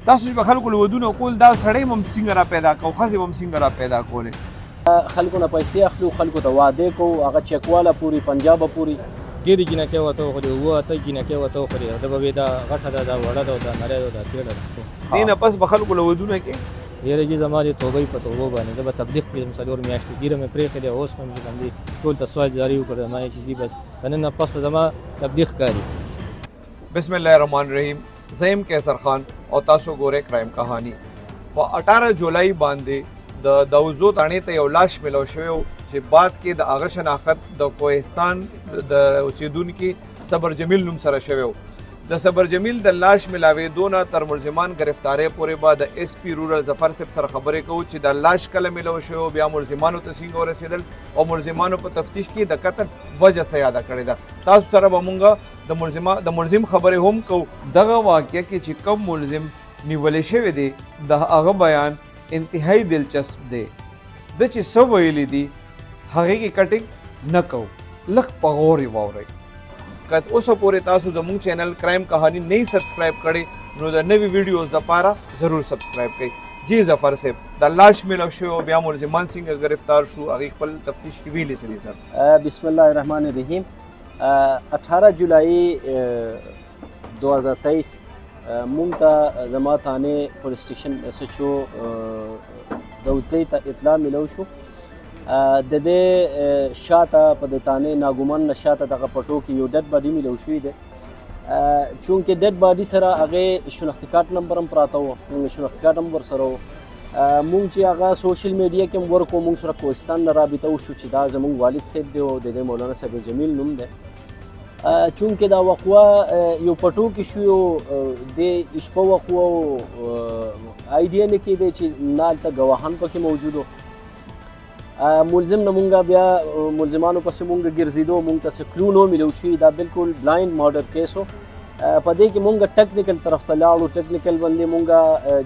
تاسو چې به خلکو له ودونه کول دا سړی هم څنګه را پیدا کو ښځې هم څنګه را پیدا کولې خلکو نه پیسې اخلو خلکو ته واده کوو هغه چکواله پورې پنجابه پورې ډېرې جینکۍ ورته وخوري اووه اته جینکۍ ورته وخوري ده به وي دا غټه ده دا وړه ده دا نری ده دا تېړه ده دې نه پس به خلکو له ودونه کې یاره جي زما د توبې په توبو باندې زه به تبلیغ کړم 4 میاشتې ګیره مې پرېښې دی اوس هم چې کوم دي ټول ته سوال جاري وکړ ما چې جي بس د نن نه پس به زما تبلیغ کاري بسم الله الرحمن الرحیم زیم کیسر خان او تاسو ګورئ کرایم کہانی په 18 جولای باندې د دوزو تاڼې ته یو لاش ملو شوی چې بعد کې د هغه شناخت د کوهستان د اوسیدونکي صبر جمیل نوم سره شوی د صبر جمیل د لاش ملاوېدو نه تر ملزمان گرفتارۍ پورې به د ایس پی رورل ظفر صاحب سره خبرې کوو چې د لاش کله ملو شوی بیا ملزمانو ته څنګه ورسېدل او ملزمانو په تفتیش کې د قتل وجه څه یاده کړې ده تاسو سره به مونږ د ملزم خبرې هم کوو دغه واقعه کې چې کوم ملزم نیولې شوی دی د هغه بیان انتهایی دلچسپ دی د چې څه ویلي دي هغې کې کټینګ نه کوو لږ په غور یې واورئ که اوسه پورې تاسو زموږ چینل کرایم کہانی نه سبسکرایب کړئ نو د نوي ویډیوز دپاره ضرور سبسکرایب کړئ جی ظفر صاحب د لاش ملو شوی بیا ملزمان څنګه گرفتار شو هغې خپل تفتیش کې ویلي څه دي سر بسم الله الرحمن الرحیم 18 جولای 2023 مونږ ته زما تانې پولیس سټیشن سچو دوځۍ ته اطلاع ملو شو د دې شاته په د تانې ناګومن نه شاته دغه پټو کې یو ډډ باډي ملو شوی دی چونکې ډډ باډي سره هغې شناختي کارت نمبر هم پراته و شناختي کارت هم ورسره و مونږ چې هغه سوشل میډیا کې هم ورکو مونږ سره کوهستان نه رابطه وشو چې دا زمونږ والد صاحب دی او د دې مولانا صاحب جمیل نوم دی چونکې دا وقوه یو پټو کې شو د شپه وقوه آیډیا نه کېدی چې نه هلته ګواهان پکې موجود و ملزم نه مونږ بیا ملزمانو پسې مونږ ګرځېدو مونږ ته څه کلو نه ملو شوي دا بالکل بلایند مارډر کیس و په دې کې مونږ ټیکنیکل طرف ته لاړو ټیکنیکل باندې مونږ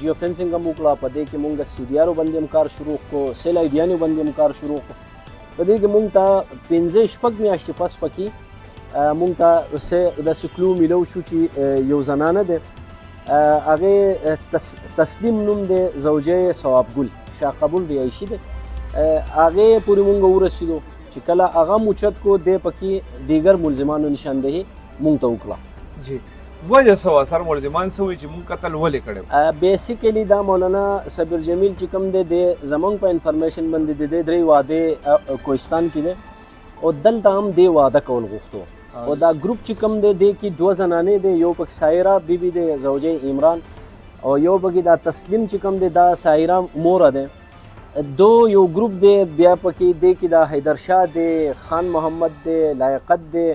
جیو فینسنګ هم وکړه په دې کې مونږ سی ډي آرو باندې هم کار شروع کړو سیل آیډیانو باندې هم کار شروع کړو په دې کې مونږ ته 15 میاشتې پس پکې مونږ ته داسې کلو ملو شو چې یو زنانه دی هغې تسلیم نوم دی زوجه ثواب ګل شاه قبول رهایشي دی هغې پورې مونږ ورسېدو چې کله هغه موچت کو دی پکې دیگر ملزمانو نشاندهي مونږ ته وکړه جی وجه څه وه سر ملزمان څه وایي چې مونږ قتل ولې کړی بیسیکلی دا مولانا صبر جمیل چې کوم دی د زمونږ په انفارمیشن باندې د دې 3 واده کوهستان کې دی او دلته هم دی واده کول غوښتو او دا ګروپ چې کوم دی دی کې 2 زنانې دی یو پکې سایرا بیبي دی زوجه عمران او یو پکې دا تسلیم چې کوم دی دا سایرا موره دی دو یو ګروپ دی بیا پکې دی کې دا حیدر شاه دی خان محمد دی لایقت دی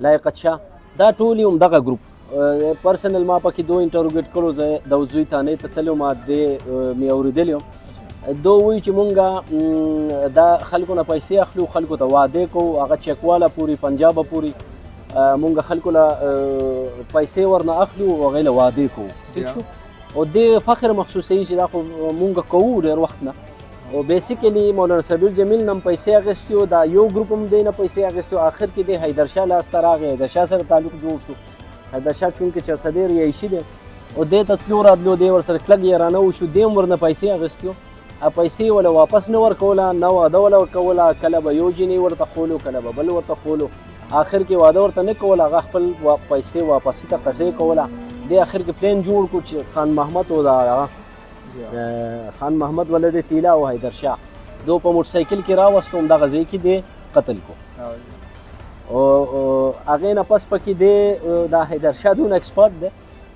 لایقت شاه دا ټول هم دغه ګروپ پرسنل ما پکې 2 انټروګیټ کړو زه د دوزۍ تانې ته تللی ما مې اورېدلی یم دو وایي چې مونږ دا خلکو نه پیسې اخلو خلکو ته واده کوو هغه چکواله پورې پنجابه پورې مونږ خلکو له پیسې ورنه اخلو او هغې له واده کوو ټیک شو او دې فخر محسوسوي چې دا خو مونږ کوو ډېر وخت نه او بیسیکلی مولانا صبر جمیل نه هم پیسې اخیستي و دا یو ګروپ هم دی نه پیسې اخیستي و آخر کې دی حیدر شاه لاس ته راغی حیدر شاه سره تعلق جوړ شو حیدر شاه چونکې چرسدی رهایشي دی او دی ته تلو راتلو دی ورسره کلک یارانه وشو دی هم ورنه پیسې اخیستي و پیسې وله واپس نه ورکوله نه واده وله ورکوله کله به یو جینۍ ورته خولو کله به بل ورته خولو آخر کې واده ورته نه کوله هغه خپل پیسې واپسي ته قضې کوله دی آخر کې پلین جوړ کړو چې خان محمد و دا خان محمد ولد تیلا او حیدر شاه دو په موټر سایکل کې راوستو همدغه ځای کې دی قتل کو او هغې نه پس پکې دی دا حیدر شاه دونه ایکسپرټ دی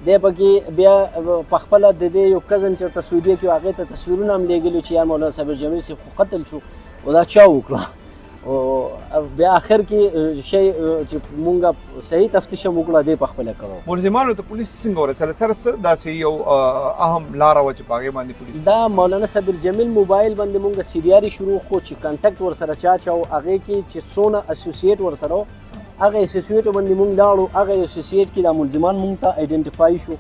دی پکې بیا په خپله د دې یو کزن چېرته سعودیه کې هغې ته تصویرونه هم لیږلي چې یا مولانا صبر جمیل صاحب خو قتل شو او دا چا وکړه او بیا آخر کې شی چې مونږ صحیح تفتیش هم وکړه دی په خپله کړو ملزمانو ته پولیس څنګه ورسېدل سره څه داسې یو اهم لاره وه چې په هغې باندې پولیس دا مولانا صبر جمیل موبایل باندې مونږ سی ډي آرې شروع کړو چې کانټیکټ ورسره چا چا و هغې کې چې څونه اسوسییټ ورسره و هغه اسوسییټو باندې مونږ لاړو هغه اسوسییټ کې دا ملزمان مونږ ته آیډنټیفای شو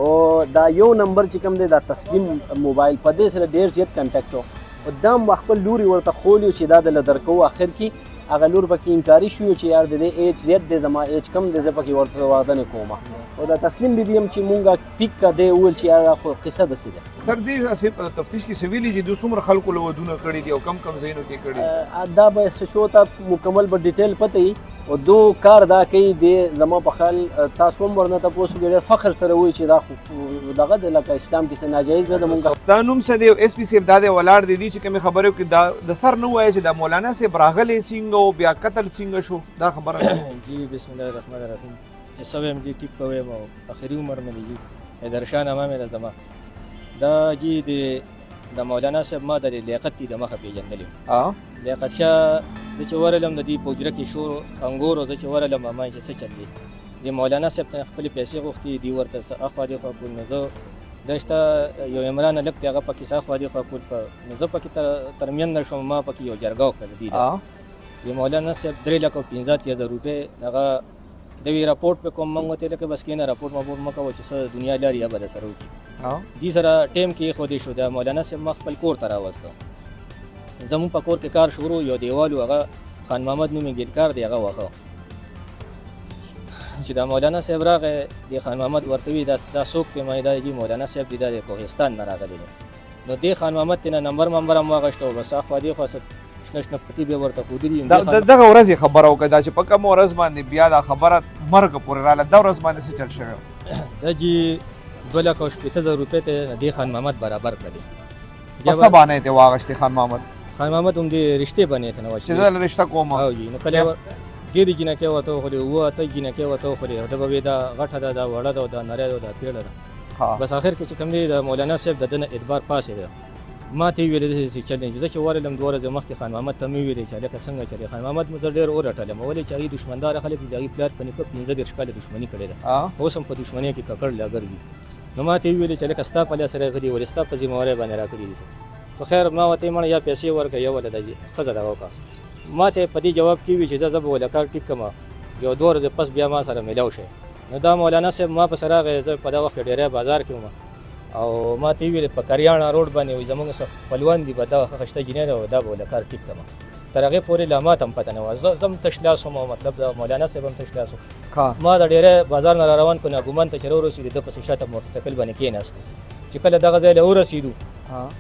او دا یو نمبر چې کوم دی دا تسلیم موبایل په دې سره ډېر زیات کانټیکټ و او دا هم خپل لوري ورته خولیو چې دا دله درکوو آخر کې هغه لور پکې انکاري شو چې یار د دې ایج زیات دی زما ایج کم دی زه پکې ورته واده نه کوم او دا تسلیم بیبي هم چې مونږه پیک کا دی ویل چې یار خو قصه داسې ده سر دې اسې په تفتیش کې سویلی چې د څومره خلکو له ودونه کړي دي او کم کم ځایونو کې کړي دا به سچو ته مکمل به ډیټیل پته وي او دو کار دا کوي د زما په خیال تاسو هم ورنه تاسو ډېر فخر سره وایي چې دا خو دغه د لکه اسلام کې څه ناجایز ده د مونږ ستا نوم څه دی او ایس پی صاحب دا دی ولاړ دی چې کومې خبرې کې دا د سر نه وایي چې د مولانا صاحب راغلی څنګه او بیا قتل څنګه شو دا خبره جی بسم الله الرحمن الرحیم چې سوی هم جی ټیک کوي او اخري عمر مې دی جی درشان امامه د زما دا جی د مولانا صاحب ما د لیاقت د مخه پیژندلې لیاقت شاه د چې ورلم د دې پوجره کې شور انګور او چې ورلم ما چې څه چل دي د مولانا صاحب خپل پیسې غوښتي دی ورته اخوا دی خو کول نه زه دشته یو عمران لکه هغه پکې اخوا دی خو کول په نو زه پکې ترمن نشم ما پکې یو جرګاو کړ دی د مولانا صاحب 3,15,000 روپے هغه د وی راپورټ په کوم منغه ته لکه بس کینه راپورټ مکو چې څه دنیا لري یا بل سره وکي دي سره ټیم کې خو دې شو د مولانا صاحب مخ خپل کور ته راوسته زمون په کور کې کار شروع یو دیوالو هغه خان محمد نومي ګلکار دی هغه واخه چې دا مولانا صاحب راغې د خان محمد ورته وی دا څوک ته مې دا جی مولانا صاحب دی د کوهستان نه راغلی نو د خان محمد ته نمبر هم واغشتو بس اخو دی خو شنه پټي به ورته خو دی دغه ورځ خبره وکړه چې په کوم ورځ باندې بیا دا خبره مرګ پورې رااله دا ورځ باندې څه چل شوی دا جی 2,50,000 روپے ته د خان محمد برابر کړی په څه باندې ته واغشتي خان محمد هم د رشته باندې ته نو چې زه رشته کوم او جی نو کله ډېر جنکه وته خو دی و ته جنکه وته خو دی دا به دا غټه دا وړه دا نری دا پیړه ده بس اخر کې چې کوم دی د مولانا صاحب د دنه اعتبار پاسه ده ما ته ویل چې چیلنج زه چې ورلم دوره زمخ کې خان محمد ته ویل چې لکه څنګه چې خان محمد مزه ډېر اورټل مولې چې ای دشمندار خلک دی پلات پني په 15 شکاله دښمنی کړي ده اوس هم په دښمنی کې ککړ لګرځي نو ما ته ویل چې لکه ستا په لاس سره غدي ولستا په ذمہواره باندې راکړي دي په خیر ما وته مړ یا پیسې ورکړ یو ولدی خزه دا وکړه ما ته په دې جواب کې وی چې زه ولا کار ټیک کما یو دور د پس بیا ما سره ملاو شي نو دا مولانا صاحب ما په سره غزه په دا وخت ډیره بازار کې وم او ما ته ویل په کریانا روډ باندې زمونږ څخه خپلوان دی به دا خشته جنې او دا ولا کار ټیک کما تر هغه پورې لامات هم پته نه و زم تشلاسو مطلب دا مولانا صاحب هم تشلاسو ما دا ډیره بازار نه روان کونه ګومان ته چرور رسید د پس شاته موټر سایکل باندې کېناست چې کله دغه ځای له ورسېدو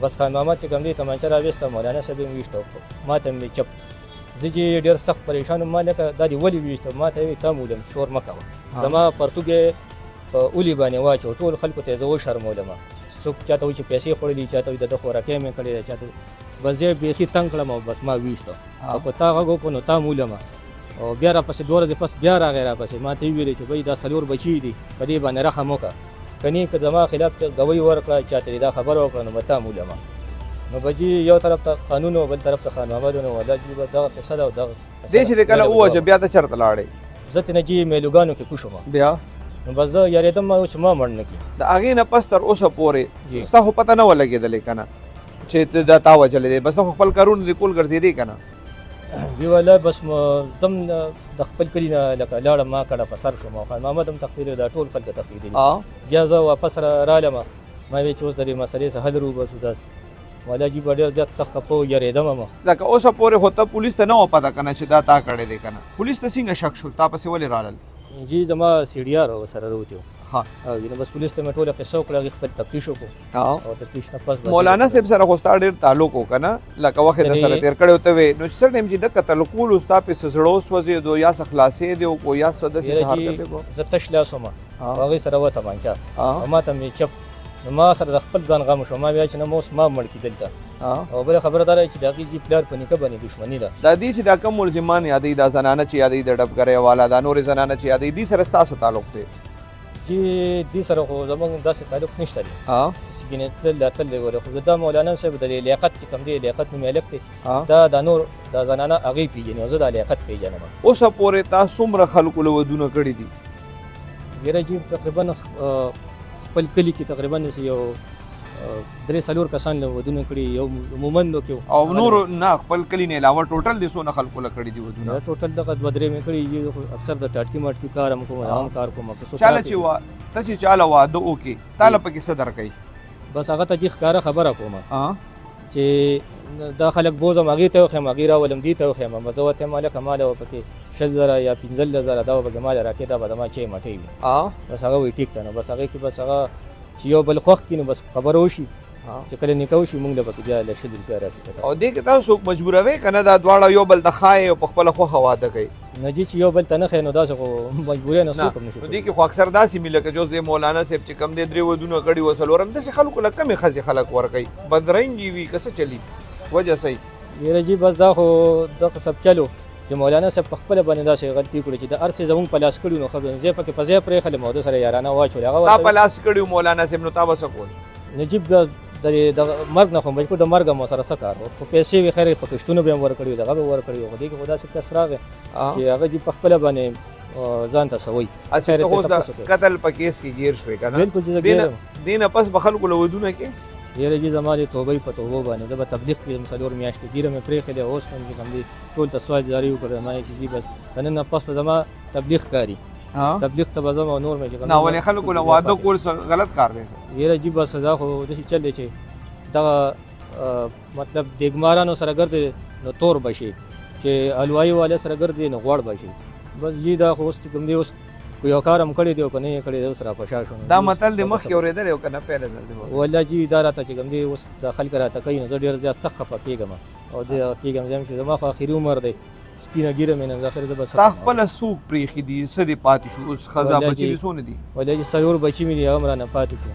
بس خان محمد چې کوم دی تمانچه راوېسته مولانا صاحب یې ویشته ما ته مې چپ زه چې ډېر سخت پریشان وم ما لکه دا دې ولې ویشته ما ته یې تا مولم شور مه کوه زما پرتوګ یې په اولي باندې واچو ټول خلکو ته زه وشرمولم څوک چاته وایي چې پیسې خوړلي چاته وایي د ده خوراکۍ مې کړې ده چاته بس زه بیخي تنګ کړم او بس ما ویشته او په تا غږ وکړو نو تا مولم او بیا راپسې 2 ورځې پس بیا راغی راپسې ما ته یې ویلې چې بھائی دا 4 بچي دي په دې باندې رحم وکړه کني که زما خلاف ته ګوی ورکړه چاته دا خبره وکړه نو به تا مولم نو بجی یو طرف ته قانون او بل طرف ته خان محمد نو ولا جی به دغه قصه ده او دغه دې چې کله اوه بیا ته چرته لاړې زه ته نه جی میلوګانو کې کوشم بیا نو بس زه یاریدم ما چې ما مړ نه کی د هغې نه پس تر اوسه پورې ستا خو پته نه ولګېدلې که نه چې دا تا وجلې دی بس ته خو خپل کارونه د کول ګرځېدې که نه وی والا بس زم د خپل کلی نه لکه لاړم ما کړه په سر شوم او خان محمد هم تقدیر دا ټول خلک تقدیر بیا زه واپس رالم ما وی چې اوس د دې مسلې څخه حل وباسو داسې والا جی ډېر زیات سخت خپه یاریدم ما لکه اوسه پورې خو ته پولیس ته نه و پته که نه چې دا تا کړی دی که نه پولیس ته څنګه شک شو تا پسې ولې رالل جی زما سی ډي آر سره راوتی ها او نو بس پولیس ته مې ټوله قصه وکړه هغې خپل تفتیش وکړو او تفتیش نه پس مولانا صاحب سره خو ستا ډېر تعلق و که نه لکه وخت یې درسره تېر کړی ورته وې نو چې څه ټایم چې ده قتل کولو ستا پسې زړه وسوځېدو یا څه خلاصېدی وکړو یا څه داسې څه حرکت وکړو زه تش لاس وم او هغې سره وه تمانچه او ما ته مې چپ نو ما سره د خپل ځان غم شو ما بیا چې نه اوس ما مړ کي دلته او بله خبره دا چې د هغې جي پلار په نیکه باندې دښمني ده دا دې چې دا کم ملزمان یادوي دا زنانه چې یادوي د ډبګرۍ والا دا نورې زنانه چې یادوي دې سره ستا څه تعلق دی چې دې سره خو زموږ داسې تعلق نشته دی چې ګینې تلل تللی وله خو دا مولانا صاحب د لیاقت چې کوم دی لیاقت نومې هلک دی دا نور دا زنانه هغې پېژني او زه دا لیاقت پېژنم اوسه پورې تا څومره خلکو له ودونه کړي دي ګیره جي تقریبا خپل کلي کې تقریبا یو 3-4 کسان له ودونه کړي یو مومندو کې او نور نه خپل کلی نه علاوه ټوټل د څونه خلکو له کړي دي ودونه ټوټل دغه 2-3 مې کړي اکثر د ټاټکی ماټکی کار هم کوم عام کار کوم چاله چې وا ته چې چاله واده وکي تاله پکې څه درکې بس هغه ته چې ښکارا خبره کوم چې دا خلک بوزم هغې ته وښیم هغې راولم دې ته وښیم زه ورته یم هلکه ماله به پکې 100,000 یا 15,000 دا به پکې ماله راکړې دا به زما چی مټۍ وي بس هغه وایي ټیک ده نو بس هغې کې بس هغه چې یو بل خوښ کړي نو بس خبره وشي چې کله نکاح وشي موږ له پکې بیا له 100 روپۍ راکړي او دې کې تاسو څوک مجبوروئ که نه دا دواړه یو بل ته ښایي او په خپله خوښه واده کوي نه جي چې یو بل ته نه ښایي نو داسې خو مجبورۍ نه څوک هم نه شي نو دې کې خو اکثر داسې مي لکه جوز د مولانا صاحب چې کم دی 3 ودونه کړي و څلورم داسې خلکو له کمې ښځې خلک ورکوي بدرنګې وي که څه چلي وجه صحیح یاره جي بس دا خو دغه سب چلو چې مولانا صاحب په خپله باندې داسې غلطي کړې چې د هر څه زموږ په لاس کړي نو خبره زه پکې په ځای پرېښلم او ده سره یارانه واچولې هغه ستا په لاس کړي مولانا صاحب نو تا به څه کول نجیب د مرګ نه خو مجبور د مرګ مو سره څه کار و خو پیسې وي خیر په کښتونو به هم ورکړي وي دغه به ورکړي وي خو دې کې خو داسې کس راغی چې هغه جي په خپله باندې ځان ته څه وایي اصل ته اوس د قتل په کیس کې ګیر شوې که نه بلکل چې زه ګیر یم دې نه پس به خلکو له ودونه کې یاره جي زما د توبې په توبو باندې زه به تبلیغ کړم 4 میاشتې ګیره مې پرېښې اوس هم چې کوم دي ټول ته سوال جاري وکړه ما چې جي بس د نن نه پس به زما تبلیغ کاري تبلیغ ته به ځم او نور مې چې نه ولې خلکو له واده کول غلط کار دی یاره جي بس دا خو داسې چل دی چې دغه مطلب دیګمارانو سره ګرځي نو تور بشي چې الوایي والے سره ګرځي نو غوړ بشي بس جي دا خو اوس چې کوم دی اوس کو یو کار هم کړی دی او که نه یې کړی دی اوس راپشا شو دا متل د مخکې اورېدلی او که نه پیله ځل دی والله جي دا راته چې کوم دی اوس د خلک راته کوي نو زه ډېر زیات سخت خفه کېږم او دې کېږم ځم چې زما خو آخري عمر دی سپینه ګیره مې نن اخر زه بس تا خپله څوک پرېښي دي څه دې پاتې شو اوس ښځه بچي دي څونه دي والله جي 4 بچي مې دي هغه هم رانه پاتې شو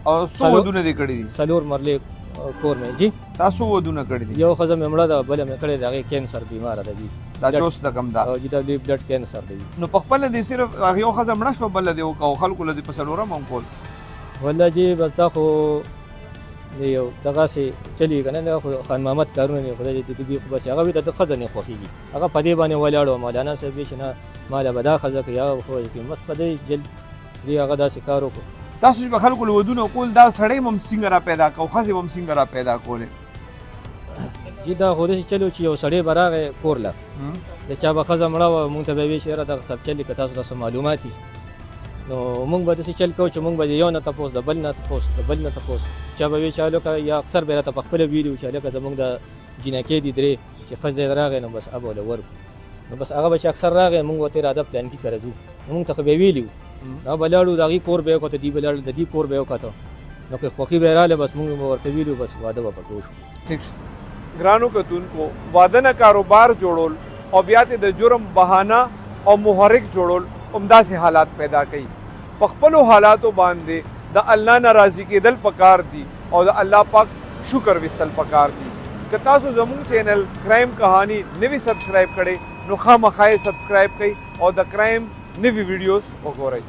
او څو ودونه دې کړي دي 4 مرلې کور مې جي تاسو ودونه کړي دي یو ښځه مې مړه ده بله مې کړې ده هغې کینسر بیماره ده جي دا چوس د کم ده او جي دا بلډ کینسر دی نو په خپله دې صرف هغه یو ښځه مړه شوه بله دې او خلکو له دې په څلورم هم کول والله جي بس دا خو یو دغسې چلي که نه دا خو خان محمد کارونه دي خدای دې دې خو بس هغه وي د ده ښځه نه خوښېږي هغه په دې باندې ولاړ و مولانا صاحب وایي چې نه ما له به دا ښځه کوي هغه به خو کوي بس په دې جل دې هغه داسې کار وکړو تاسو چې به خلکو له ودونه کول دا سړی به هم څنګه را پیدا کو ښځې به هم څنګه را پیدا کولې جي دا خو داسې چلو چې یو سړی به راغی کور له د چا به ښځه مړه وه مونږ ته به یې وایي چې یاره دغه سب چل دي که تاسو ته څه معلومات دي نو مونږ به داسې چل کوو چې مونږ به د یو نه تپوس د بل نه تپوس د بل نه تپوس چا به وایي چې هلکه یا اکثر به یې راته په خپله ویلي وو چې هلکه زمونږ د جینکې دي 3 چې ښځه یې راغی نو بس اب وله ورکړو نو بس هغه به چې اکثر راغی مونږ ورته اراده پلان کې کړی ځو مونږ ته خو به یې ویلي وو دا به لاړو د هغې کور به یې وکته دوی به لاړل د دې کور به یې وکته نو که خوښي به یې راغله بس مونږ به ورته ویلي بس واده به پکې وشو ٹھیک ګرانو کتونکو واده نه کاروبار جوړول او بیا د جرم بهانه او محرک جوړول همداسې حالات پیدا کوي په خپلو حالاتو باندې د الله ناراضي کېدل پکار دي او د الله پاک شکر وستل پکار دي که تاسو زموږ چینل کرائم کہانی نوی سبسکرائب کړئ نو خامخا یې سبسکرائب کړئ او د کرائم نوی ویډیوز وګورئ